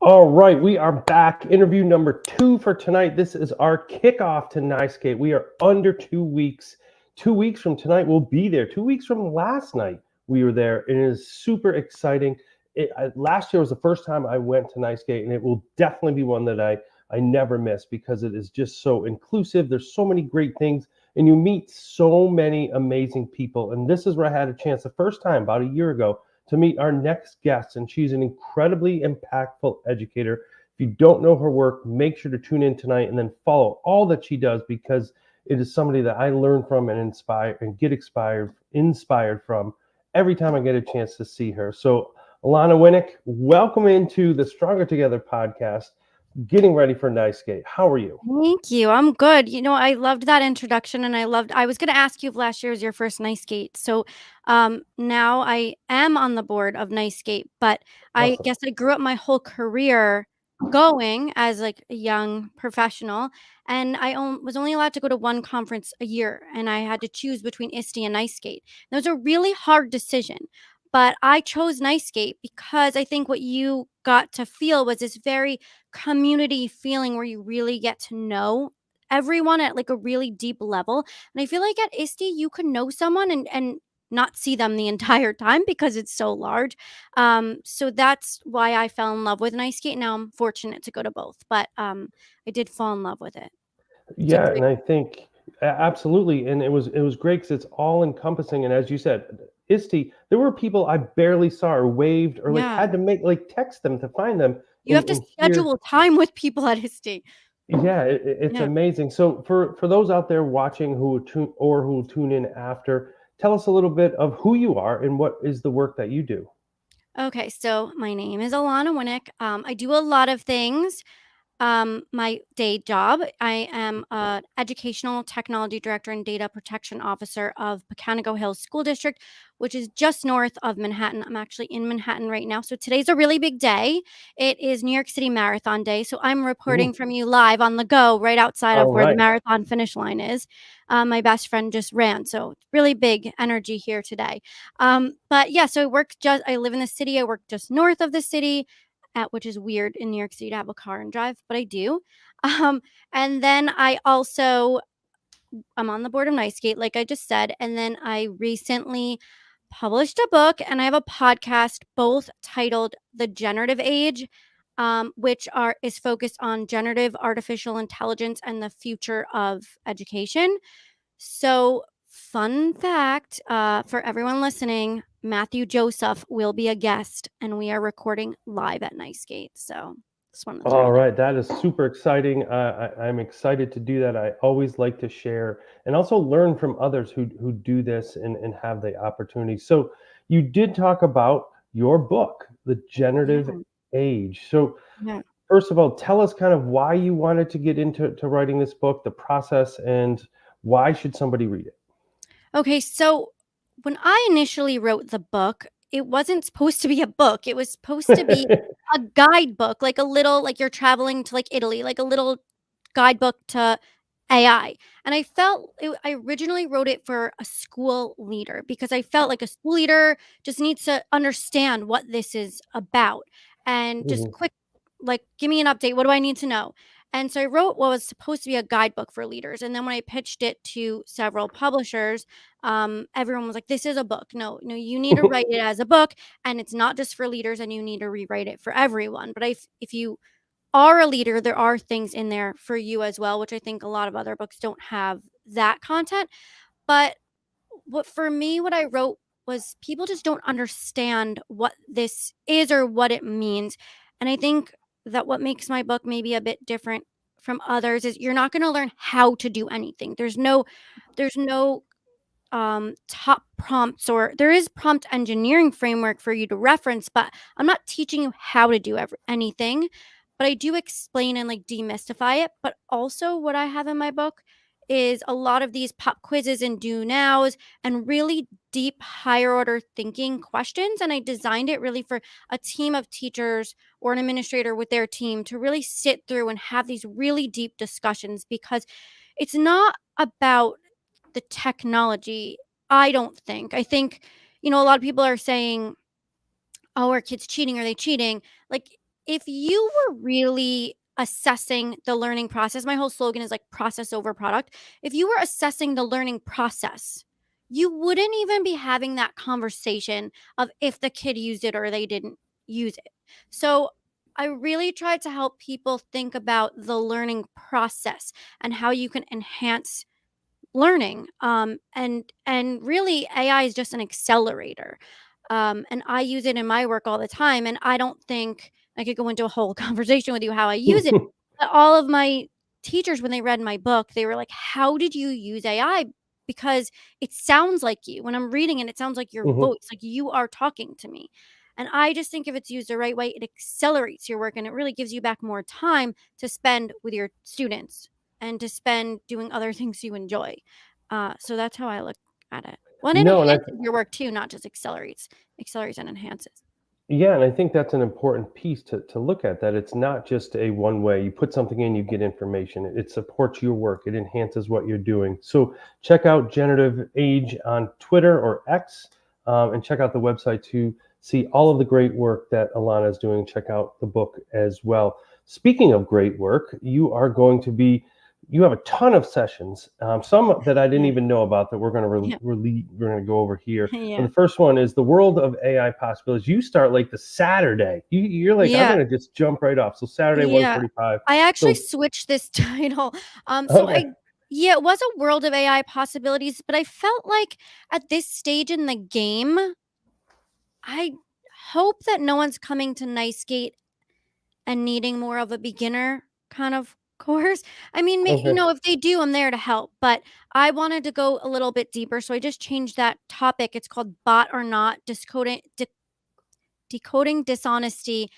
All right, we are back. Interview number 2 for tonight. This is our kickoff to NISCATE. We are under 2 weeks. 2 weeks from tonight, we'll be there. 2 weeks from last night, we were there. It is super exciting. Last year was the first time I went to NISCATE, and it will definitely be one that I never miss because it is just so inclusive. There's so many great things, and you meet so many amazing people. And this is where I had a chance the first time about a year ago to meet our next guest, and she's an incredibly impactful educator. If you don't know her work, make sure to tune in tonight and then follow all that she does because it is somebody that I learn from and inspire and get inspired from every time I get a chance to see her. So, Alana Winnick, welcome into the Stronger Together podcast. Getting ready for NISCATE. How are you? Thank you. I'm good. I loved that introduction and I was going to ask you if last year was your first NICEgate. So now I am on the board of NICEgate, but I Awesome. guess I grew up my whole career going as like a young professional, and was only allowed to go to one conference a year, and I had to choose between ISTE and NICEgate. That was a really hard decision. But I chose NICEgate because I think what you got to feel was this very community feeling where you really get to know everyone at like a really deep level. And I feel like at ISTE you could know someone and not see them the entire time because it's so large. So that's why I fell in love with NICEgate. Now I'm fortunate to go to both, but I did fall in love with it. It's Yeah, and exciting. I think absolutely, and it was great because it's all encompassing. And as you said, ISTE, there were people I barely saw or waved or like Yeah. had to make like text them to find them You have to and hear. schedule time with people at ISTE. Yeah, it's Yeah. amazing. So for those out there watching who will tune in after, tell us a little bit of who you are and what is the work that you do. Okay, so my name is Alana Winnick. I do a lot of things. My day job, I am an educational technology director and data protection officer of Pecanigo Hills School District, which is just north of Manhattan. I'm actually in Manhattan right now. So today's a really big day. It is New York City Marathon Day. So I'm reporting Ooh, from you live on the go right outside all of where the right. marathon finish line is. My best friend just ran. So it's really big energy here today. But yeah, so I live in the city. I work just north of the city, which is weird in New York City to have a car and drive, but I do. Um, and then I'm on the board of NICEgate, like I just said. And then I recently published a book and I have a podcast, both titled The Generative Age, which is focused on generative artificial intelligence and the future of education. So, fun fact for everyone listening, Matthew Joseph will be a guest, and we are recording live at NICEgate. So, just wanted to throw All that. right, that is super exciting. I'm excited to do that. I always like to share and also learn from others who do this and have the opportunity. So you did talk about your book, The Generative Yeah, Age. So yeah. first of all, tell us kind of why you wanted to get into writing this book, the process, and why should somebody read it? Okay, so when I initially wrote the book, it wasn't supposed to be a book. It was supposed to be a guidebook, like a little, like you're traveling to like Italy, like a little guidebook to AI. And I originally wrote it for a school leader because I felt like a school leader just needs to understand what this is about and just Mhm. quick, like, give me an update. What do I need to know? And so I wrote what was supposed to be a guidebook for leaders. And then when I pitched it to several publishers, everyone was like, "This is a book. No, no, you need to write it as a book, and it's not just for leaders, and you need to rewrite it for everyone." But if you are a leader, there are things in there for you as well, which I think a lot of other books don't have that content. But what I wrote was people just don't understand what this is or what it means. And I think that what makes my book maybe a bit different from others is you're not going to learn how to do anything. There's no top prompts, or there is prompt engineering framework for you to reference, but I'm not teaching you how to do anything, but I do explain and like demystify it. But also what I have in my book is a lot of these pop quizzes and do nows and really deep higher order thinking questions, and I designed it really for a team of teachers or an administrator with their team to really sit through and have these really deep discussions, because it's not about the technology, I don't think. I think, a lot of people are saying, "Oh, are kids cheating? Are they cheating?" Like, if you were really assessing the learning process, my whole slogan is like process over product. If you were assessing the learning process, you wouldn't even be having that conversation of if the kid used it or they didn't use it. So I really tried to help people think about the learning process and how you can enhance learning. And really AI is just an accelerator. And I use it in my work all the time. And I don't think I could go into a whole conversation with you how I use it. But all of my teachers, when they read my book, they were like, "How did you use AI?" Because it sounds like you. When I'm reading it, it sounds like your Mhm. voice, like you are talking to me. And I just think if it's used the right way, it accelerates your work and it really gives you back more time to spend with your students and to spend doing other things you enjoy. So that's how I look at it. Well, it No, and enhances your work too, not just accelerates and enhances. yeah, and I think that's an important piece to look at, that it's not just a one way. You put something in, you get information. It supports your work. It enhances what you're doing. So check out Generative Age on Twitter or X, and check out the website to see all of the great work that Alana is doing. Check out the book as well. Speaking of great work, you have a ton of sessions, some that I didn't Yeah. even know about, that we're going to Yeah. we're going to go over here. And Yeah. the first one is the world of AI possibilities. You start like the Saturday. You're like, I'm Yeah. gonna just jump right off. So Saturday, Yeah. 1:45. I actually So switched this title. So okay. yeah, it was a world of AI possibilities, but I felt like at this stage in the game, I hope that no one's coming to Nicegate and needing more of a beginner kind of course. I mean, Okay. if they do, I'm there to help, but I wanted to go a little bit deeper, so I just changed that topic. It's called Bot or Not: Decoding Dishonesty,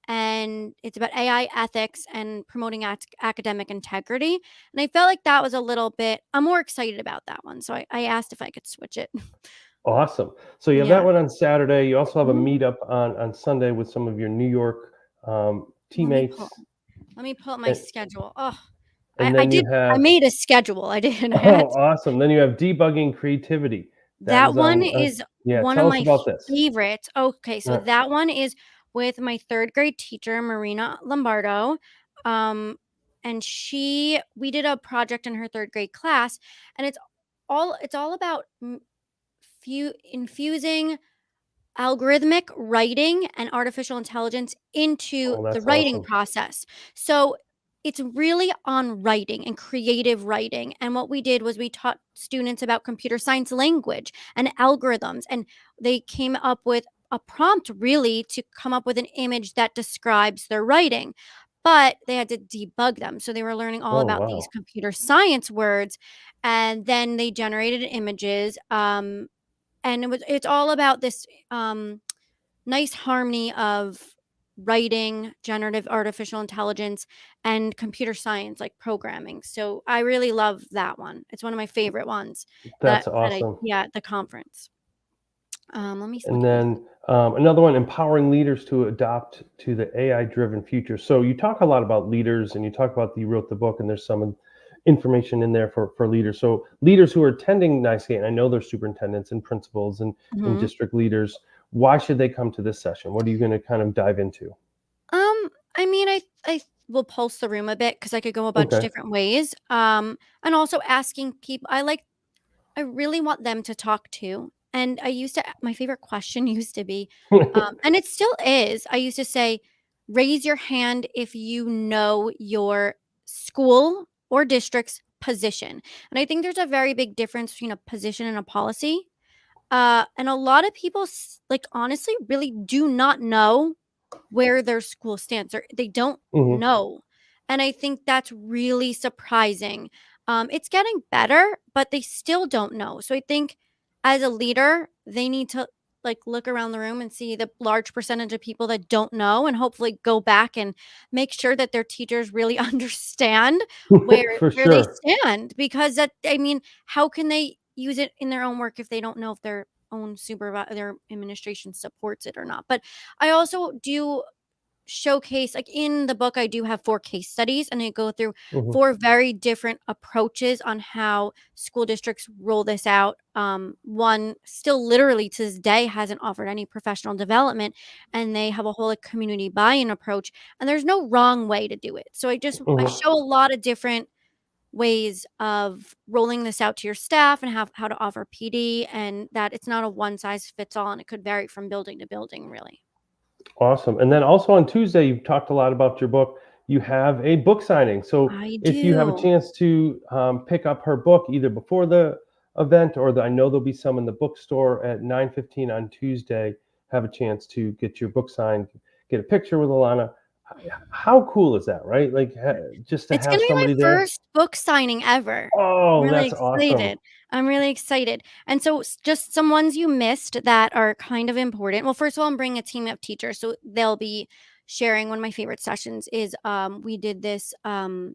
and it's about AI ethics and promoting academic integrity. And I felt like that was a little bit I'm more excited about that one, so I asked if I could switch it. Awesome. So you have that Yeah. one on Saturday. You also have a Mhm. meetup on Sunday with some of your New York Let me pull teammates, let me pull up my and schedule. Oh, and I then you did I have made a schedule. I did. I oh, had awesome. Then you have debugging creativity. That That is one on. is Yeah. one of Tell us my about this. favorites. Okay, so Yeah. that one is with my 3rd grade teacher, Marina Lombardo. Um, and we did a project in her 3rd grade class, and it's all about infusing algorithmic writing and artificial intelligence into Oh, the that's writing awesome. process. So it's really on writing and creative writing. And what we did was we taught students about computer science language and algorithms. And they came up with a prompt really to come up with an image that describes their writing. But they had to debug them. So they were learning all Oh, about these wow. computer science words. And then they generated images. And it's all about this nice harmony of writing, generative artificial intelligence, and computer science, like programming. So I really love that one. It's one of my favorite ones That's that I awesome. yeah, at the conference. Let me look And at my then another one, empowering leaders to adopt to the AI driven future. So you talk a lot about leaders, and you talk about you wrote the book, and there's some information in there for leaders. So leaders who are attending NICE, and I know they're superintendents and principals and Mhm. district leaders, why should they come to this session? What are you going to kind of dive into? I mean, I will pulse the room a bit because I could go a bunch Okay. different ways. And also asking people I really want them to talk to. And my favorite question used to be, and it still is, I used to say, raise your hand if you know your school or district's position. And I think there's a very big difference between a position and a policy. And a lot of people, like, honestly, really do not know where their school stands, or they don't Hmm. know. And I think that's really surprising. It's getting better, but they still don't know. So I think as a leader, they need to like look around the room and see the large percentage of people that don't know and hopefully go back and make sure that their teachers really understand For where they sure. stand, because that I mean, how can they use it in their own work if they don't know if their administration supports it or not? But I also do showcase, like in the book, I do have 4 case studies, and I go through Mhm. 4 very different approaches on how school districts roll this out. One still literally to this day hasn't offered any professional development, and they have a whole like community buy-in approach, and there's no wrong way to do it. So I Mhm. show a lot of different ways of rolling this out to your staff and how to offer PD, and that it's not a one size fits all, and it could vary from building to building, really. Awesome. And then also on Tuesday, you've talked a lot about your book. You have a book signing. So I if you have a do. chance to pick up her book either before the event or I know there'll be some in the bookstore at 9:15 on Tuesday, have a chance to get your book signed, get a picture with Alana. How cool is that, right? Like just to It's gonna have be my somebody there. first book signing ever. I'm Oh, really that's awesome. excited. I'm really excited. And so just some ones you missed that are kind of important. Well, first of all, I'm bringing a team of teachers, so they'll be sharing. One of my favorite sessions is, we did this, my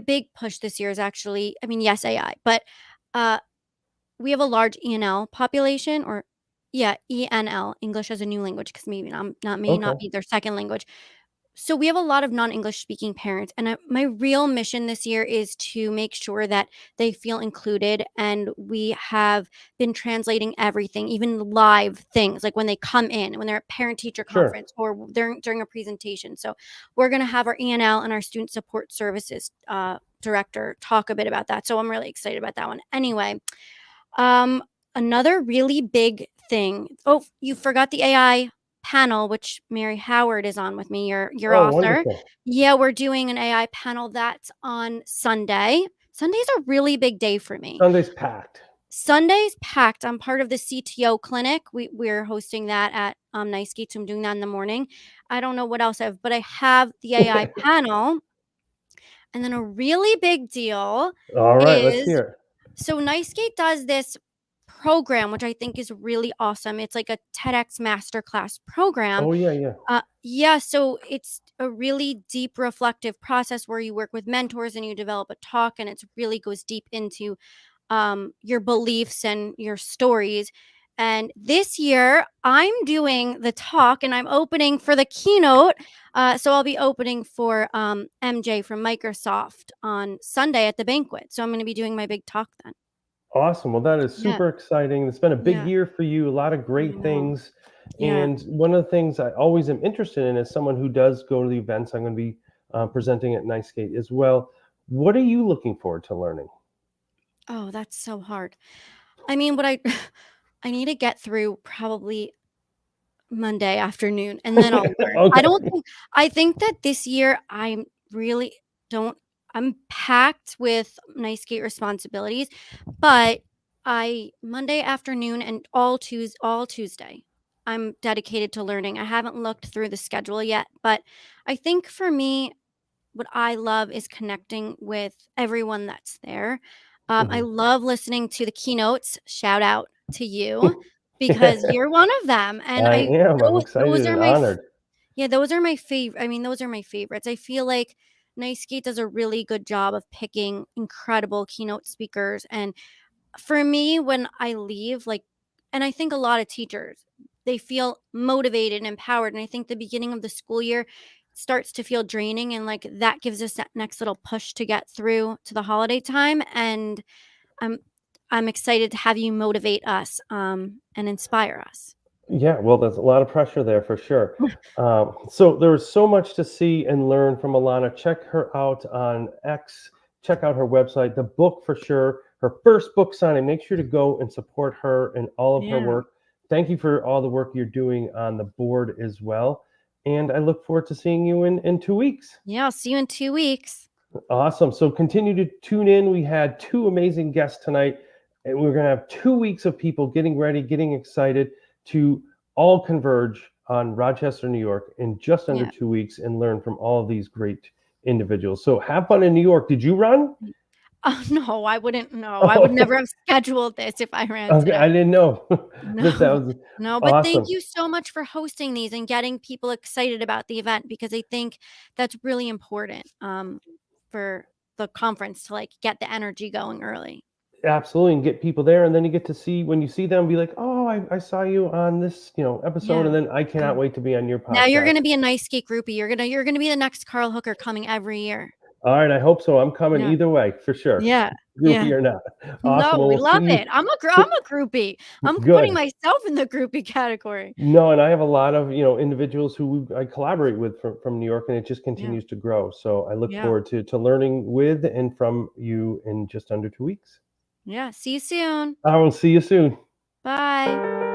big push this year is actually, I mean, yes, AI, but, uh, we have a large ENL population, or yeah, ENL, English as a new language, because maybe not may Okay, not be their second language. So we have a lot of non-English speaking parents, and my real mission this year is to make sure that they feel included, and we have been translating everything, even live things, like when they come in, when they're at parent-teacher sure. conference or during a presentation. So we're gonna have our ENL and our student support services, director talk a bit about that, so I'm really excited about that one. Anyway, um, another really big thing, oh, you forgot the AI panel, which Mary Howard is on with me, your Oh, author. wonderful. Yeah, we're doing an AI panel that's on Sunday. Sunday's a really big day for me. Sunday's packed. Sunday's packed. I'm part of the CTO clinic. We're hosting that at Nice Gates. I'm doing that in the morning. I don't know what else I have, but I have the AI panel. And then a really big deal All right, let's is, hear it. so NiceGate does this program, which I think is really awesome. It's like a TEDx masterclass program. Oh yeah, yeah. Yeah, so it's a really deep reflective process where you work with mentors and you develop a talk, and it really goes deep into your beliefs and your stories. And this year, I'm doing the talk and I'm opening for the keynote. So I'll be opening for MJ from Microsoft on Sunday at the banquet. So I'm going to be doing my big talk then. Awesome. Well, that is Yeah. super exciting. It's been a big Yeah. year for you, a lot of I great know. things. Yeah. And one of the things I always am interested in as someone who does go to the events, I'm going to be presenting at NiceGate as well. What are you looking forward to learning? Oh, that's so hard. I mean, what I I need to get through probably Monday afternoon, and then I'll learn. Okay. I think that this year I'm really don't I'm packed with nice gate responsibilities, but I Monday afternoon and all Tuesday, I'm dedicated to learning. I haven't looked through the schedule yet, but I think for me, what I love is connecting with everyone that's there. I Mhm. love listening to the keynotes. Shout out to you because you're one of them, and I am. I'm those excited are and my honored. yeah, those are my favorite. I mean, those are my favorites. I feel like Nightskate does a really good job of picking incredible keynote speakers, and for me, when I leave, like, and I think a lot of teachers, they feel motivated and empowered. And I think the beginning of the school year starts to feel draining. And like that gives us that next little push to get through to the holiday time. And I'm I'm excited to have you motivate us and inspire us. Yeah, well, there's a lot of pressure there for sure. So there's so much to see and learn from Alana. Check her out on X. Check out her website, the book for sure. Her first book signing. Make sure to go and support her and all of her Yeah. work. Thank you for all the work you're doing on the board as well. And I look forward to seeing you in 2 weeks. Yeah. I'll see you in 2 weeks. Awesome. So continue to tune in. We had two amazing guests tonight, and we're going to have 2 weeks of people getting ready, getting excited to all converge on Rochester, New York in just under Yeah. 2 weeks and learn from all of these great individuals. So have fun in New York. Did you run? Oh, no, I wouldn't know. I would Oh, never have scheduled this if I ran okay. I today. didn't know No, that was no, but thank awesome. you so much for hosting these and getting people excited about the event because I think that's really important, for the conference to, like, get the energy going early. Absolutely. And get people there. And then you get to see, when you see them, be like, oh, I saw you on this, episode, Yeah. and then I cannot wait to be on your Now you're podcast. gonna be a nice skate groupie. You're gonna be the next Carl Hooker coming every year. All right, I hope so. I'm coming Yeah. either way for sure. Yeah. Groupie Yeah. or not. Awesome. No, Well, we we'll see love you. it. I'm a groupie. I'm putting Good. myself in the groupie category. No, and I have a lot of, individuals who I collaborate with from New York, and it just Yeah. continues to grow. So I look Yeah. forward to learning with and from you in just under 2 weeks. Yeah. See you soon. I will see you soon. Bye.